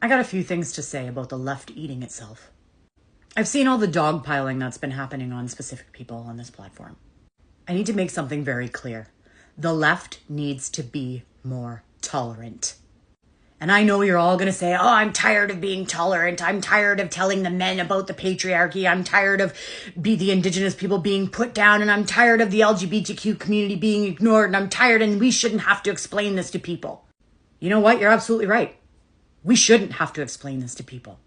I got a few things to say about the left eating itself. I've seen all the dogpiling that's been happening on specific people on this platform. I need to make something very clear. The left needs to be more tolerant. And I know you're all going to say, oh, I'm tired of being tolerant. I'm tired of telling the men about the patriarchy. I'm tired of the indigenous people being put down. And I'm tired of the LGBTQ community being ignored. And I'm tired and we shouldn't have to explain this to people. You know what? You're absolutely right. We shouldn't have to explain this to people.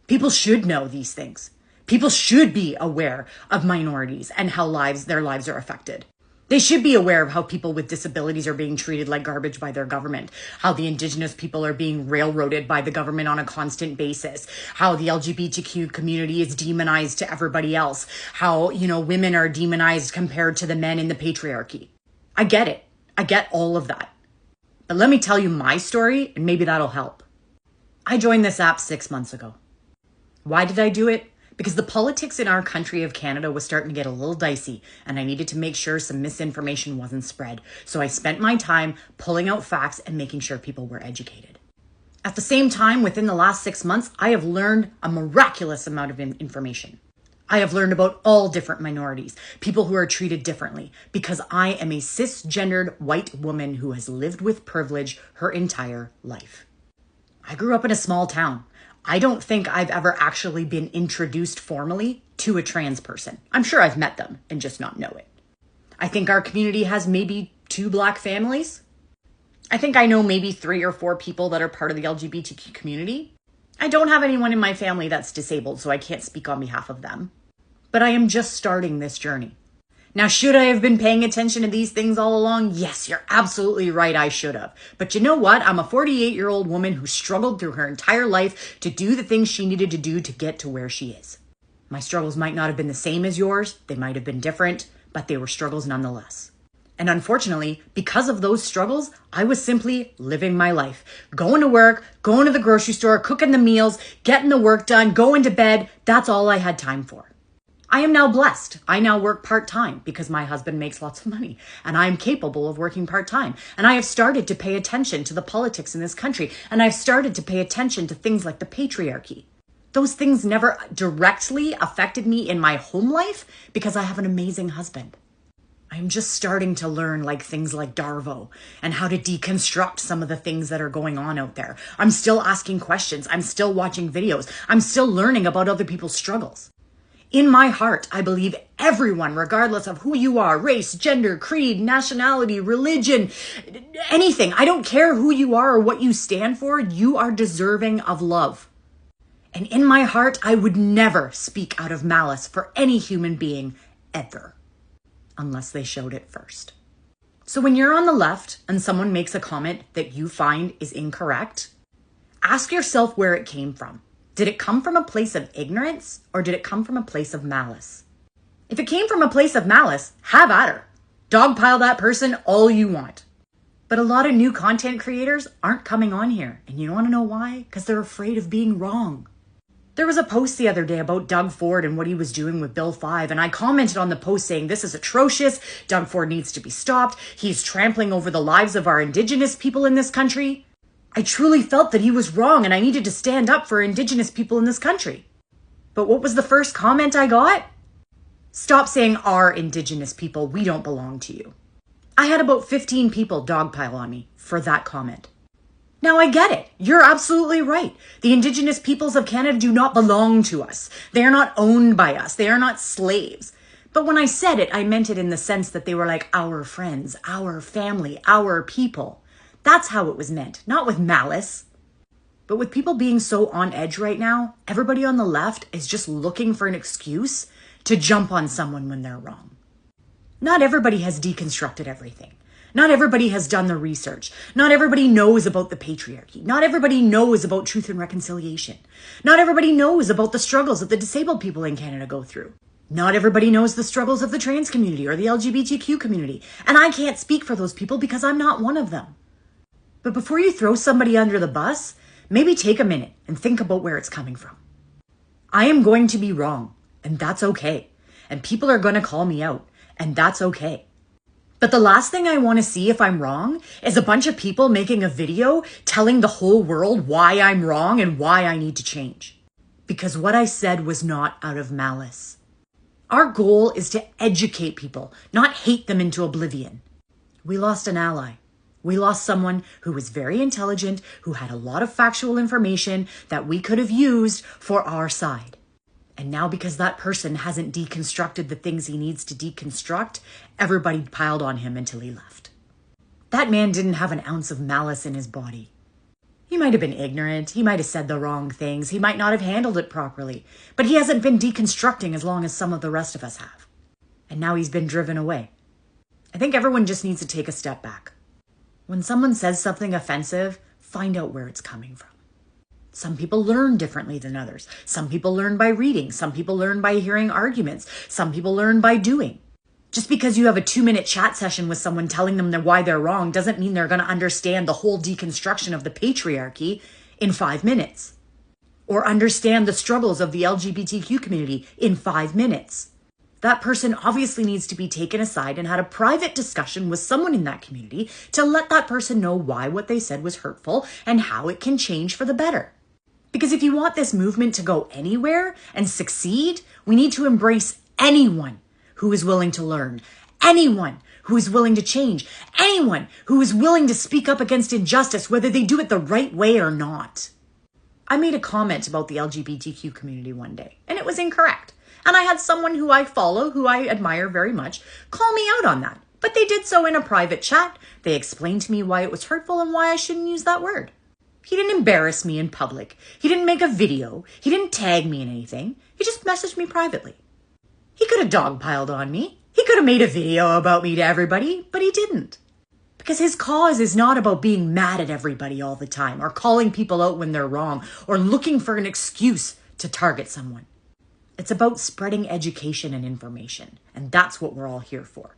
People should know these things. People should be aware of minorities and how their lives are affected. They should be aware of how people with disabilities are being treated like garbage by their government, how the indigenous people are being railroaded by the government on a constant basis, how the LGBTQ community is demonized to everybody else, how, women are demonized compared to the men in the patriarchy. I get it. I get all of that. But let me tell you my story, and maybe that'll help. I joined this app 6 months ago. Why did I do it? Because the politics in our country of Canada was starting to get a little dicey, and I needed to make sure some misinformation wasn't spread. So I spent my time pulling out facts and making sure people were educated. At the same time, within the last 6 months, I have learned a miraculous amount of information. I have learned about all different minorities, people who are treated differently, because I am a cisgendered white woman who has lived with privilege her entire life. I grew up in a small town. I don't think I've ever actually been introduced formally to a trans person. I'm sure I've met them and just not know it. I think our community has maybe 2 Black families. I think I know maybe 3 or 4 people that are part of the LGBTQ community. I don't have anyone in my family that's disabled, so I can't speak on behalf of them. But I am just starting this journey. Now, should I have been paying attention to these things all along? Yes, you're absolutely right, I should have. But you know what? I'm a 48-year-old woman who struggled through her entire life to do the things she needed to do to get to where she is. My struggles might not have been the same as yours. They might have been different, but they were struggles nonetheless. And unfortunately, because of those struggles, I was simply living my life. Going to work, going to the grocery store, cooking the meals, getting the work done, going to bed. That's all I had time for. I am now blessed. I now work part-time because my husband makes lots of money and I'm capable of working part-time. And I have started to pay attention to the politics in this country. And I've started to pay attention to things like the patriarchy. Those things never directly affected me in my home life because I have an amazing husband. I'm just starting to learn things like Darvo and how to deconstruct some of the things that are going on out there. I'm still asking questions. I'm still watching videos. I'm still learning about other people's struggles. In my heart, I believe everyone, regardless of who you are, race, gender, creed, nationality, religion, anything. I don't care who you are or what you stand for. You are deserving of love. And in my heart, I would never speak out of malice for any human being ever, unless they showed it first. So when you're on the left and someone makes a comment that you find is incorrect, ask yourself where it came from. Did it come from a place of ignorance or did it come from a place of malice? If it came from a place of malice, have at her. Dogpile that person all you want. But a lot of new content creators aren't coming on here. And you want to know why? Because they're afraid of being wrong. There was a post the other day about Doug Ford and what he was doing with Bill 5. And I commented on the post saying, this is atrocious. Doug Ford needs to be stopped. He's trampling over the lives of our indigenous people in this country. I truly felt that he was wrong and I needed to stand up for indigenous people in this country. But what was the first comment I got? Stop saying our indigenous people, we don't belong to you. I had about 15 people dogpile on me for that comment. Now I get it. You're absolutely right. The indigenous peoples of Canada do not belong to us. They are not owned by us. They are not slaves. But when I said it, I meant it in the sense that they were like our friends, our family, our people. That's how it was meant, not with malice. But with people being so on edge right now, everybody on the left is just looking for an excuse to jump on someone when they're wrong. Not everybody has deconstructed everything. Not everybody has done the research. Not everybody knows about the patriarchy. Not everybody knows about truth and reconciliation. Not everybody knows about the struggles that the disabled people in Canada go through. Not everybody knows the struggles of the trans community or the LGBTQ community. And I can't speak for those people because I'm not one of them. But before you throw somebody under the bus, maybe take a minute and think about where it's coming from. I am going to be wrong, and that's okay. And people are going to call me out, and that's okay. But the last thing I want to see if I'm wrong is a bunch of people making a video telling the whole world why I'm wrong and why I need to change. Because what I said was not out of malice. Our goal is to educate people, not hate them into oblivion. We lost an ally. We lost someone who was very intelligent, who had a lot of factual information that we could have used for our side. And now because that person hasn't deconstructed the things he needs to deconstruct, everybody piled on him until he left. That man didn't have an ounce of malice in his body. He might have been ignorant. He might have said the wrong things. He might not have handled it properly. But he hasn't been deconstructing as long as some of the rest of us have. And now he's been driven away. I think everyone just needs to take a step back. When someone says something offensive, find out where it's coming from. Some people learn differently than others. Some people learn by reading. Some people learn by hearing arguments. Some people learn by doing. Just because you have a 2-minute chat session with someone telling them why they're wrong doesn't mean they're going to understand the whole deconstruction of the patriarchy in 5 minutes. Or understand the struggles of the LGBTQ community in 5 minutes. That person obviously needs to be taken aside and had a private discussion with someone in that community to let that person know why what they said was hurtful and how it can change for the better. Because if you want this movement to go anywhere and succeed, we need to embrace anyone who is willing to learn, anyone who is willing to change, anyone who is willing to speak up against injustice, whether they do it the right way or not. I made a comment about the LGBTQ community one day, and it was incorrect. And I had someone who I follow, who I admire very much, call me out on that. But they did so in a private chat. They explained to me why it was hurtful and why I shouldn't use that word. He didn't embarrass me in public. He didn't make a video. He didn't tag me in anything. He just messaged me privately. He could have dogpiled on me. He could have made a video about me to everybody, but he didn't. Because his cause is not about being mad at everybody all the time or calling people out when they're wrong or looking for an excuse to target someone. It's about spreading education and information, and that's what we're all here for.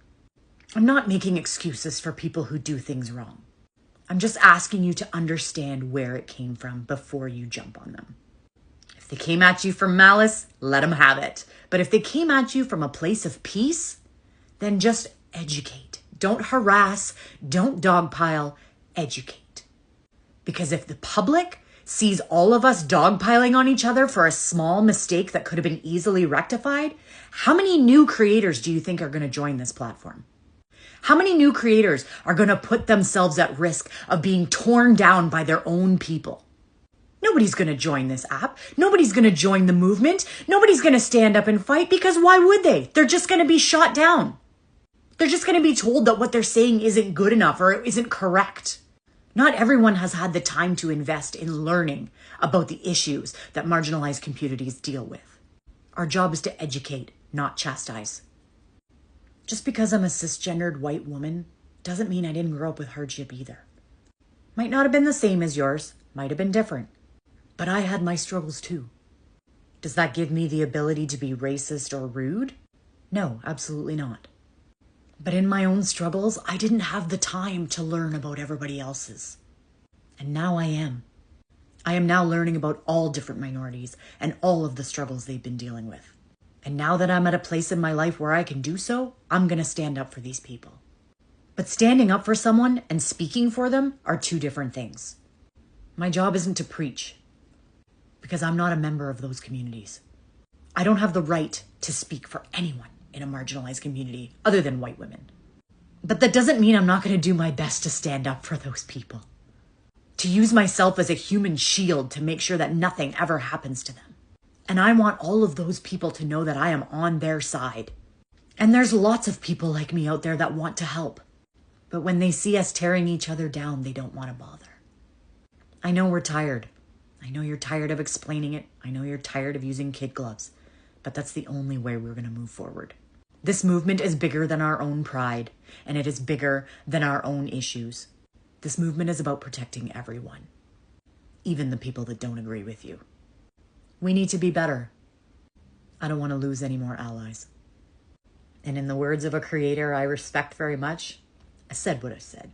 I'm not making excuses for people who do things wrong. I'm just asking you to understand where it came from before you jump on them. If they came at you from malice, let them have it. But if they came at you from a place of peace, then just educate. Don't harass, don't dogpile, educate. Because if the public sees all of us dogpiling on each other for a small mistake that could have been easily rectified, how many new creators do you think are going to join this platform? How many new creators are going to put themselves at risk of being torn down by their own people? Nobody's going to join this app. Nobody's going to join the movement. Nobody's going to stand up and fight because why would they? They're just going to be shot down. They're just going to be told that what they're saying isn't good enough or isn't correct. Not everyone has had the time to invest in learning about the issues that marginalized communities deal with. Our job is to educate, not chastise. Just because I'm a cisgendered white woman doesn't mean I didn't grow up with hardship either. Might not have been the same as yours, might have been different. But I had my struggles too. Does that give me the ability to be racist or rude? No, absolutely not. But in my own struggles, I didn't have the time to learn about everybody else's. And now I am. I am now learning about all different minorities and all of the struggles they've been dealing with. And now that I'm at a place in my life where I can do so, I'm going to stand up for these people. But standing up for someone and speaking for them are two different things. My job isn't to preach, because I'm not a member of those communities. I don't have the right to speak for anyone in a marginalized community other than white women. But that doesn't mean I'm not going to do my best to stand up for those people. To use myself as a human shield to make sure that nothing ever happens to them. And I want all of those people to know that I am on their side. And there's lots of people like me out there that want to help. But when they see us tearing each other down, they don't want to bother. I know we're tired. I know you're tired of explaining it. I know you're tired of using kid gloves. But that's the only way we're going to move forward. This movement is bigger than our own pride, and it is bigger than our own issues. This movement is about protecting everyone, even the people that don't agree with you. We need to be better. I don't want to lose any more allies. And in the words of a creator I respect very much, I said what I said.